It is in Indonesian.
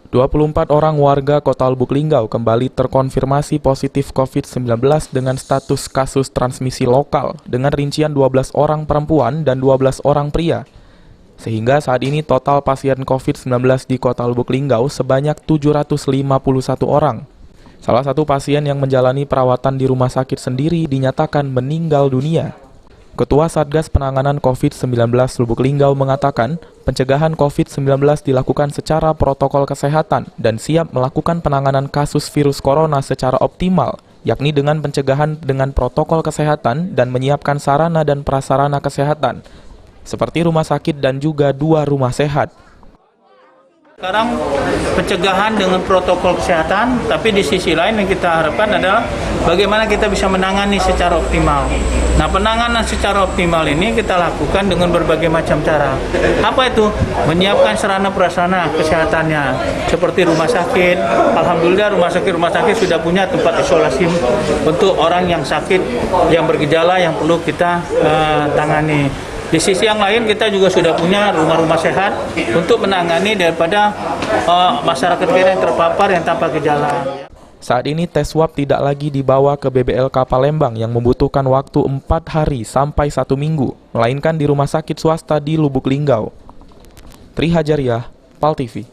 24 orang warga Kota Lubuk Linggau kembali terkonfirmasi positif COVID-19 dengan status kasus transmisi lokal dengan rincian 12 orang perempuan dan 12 orang pria. Sehingga saat ini total pasien COVID-19 di Kota Lubuk Linggau sebanyak 751 orang. Salah satu pasien yang menjalani perawatan di rumah sakit sendiri dinyatakan meninggal dunia. Ketua Satgas Penanganan COVID-19 Lubuk Linggau mengatakan, pencegahan COVID-19 dilakukan secara protokol kesehatan dan siap melakukan penanganan kasus virus corona secara optimal, yakni dengan pencegahan dengan protokol kesehatan dan menyiapkan sarana dan prasarana kesehatan, seperti rumah sakit dan juga 2 rumah sehat. Sekarang pencegahan dengan protokol kesehatan, tapi di sisi lain yang kita harapkan adalah bagaimana kita bisa menangani secara optimal. Nah, penanganan secara optimal ini kita lakukan dengan berbagai macam cara. Apa itu? Menyiapkan sarana prasarana kesehatannya, seperti rumah sakit. Alhamdulillah rumah sakit sudah punya tempat isolasi untuk orang yang sakit, yang bergejala, yang perlu kita tangani. Di sisi yang lain kita juga sudah punya rumah-rumah sehat untuk menangani daripada masyarakat kita yang terpapar yang tanpa gejala. Saat ini tes swab tidak lagi dibawa ke BBLK Palembang yang membutuhkan waktu 4 hari sampai 1 minggu, melainkan di rumah sakit swasta di Lubuk Linggau. Tri Hajariah, PAL TV.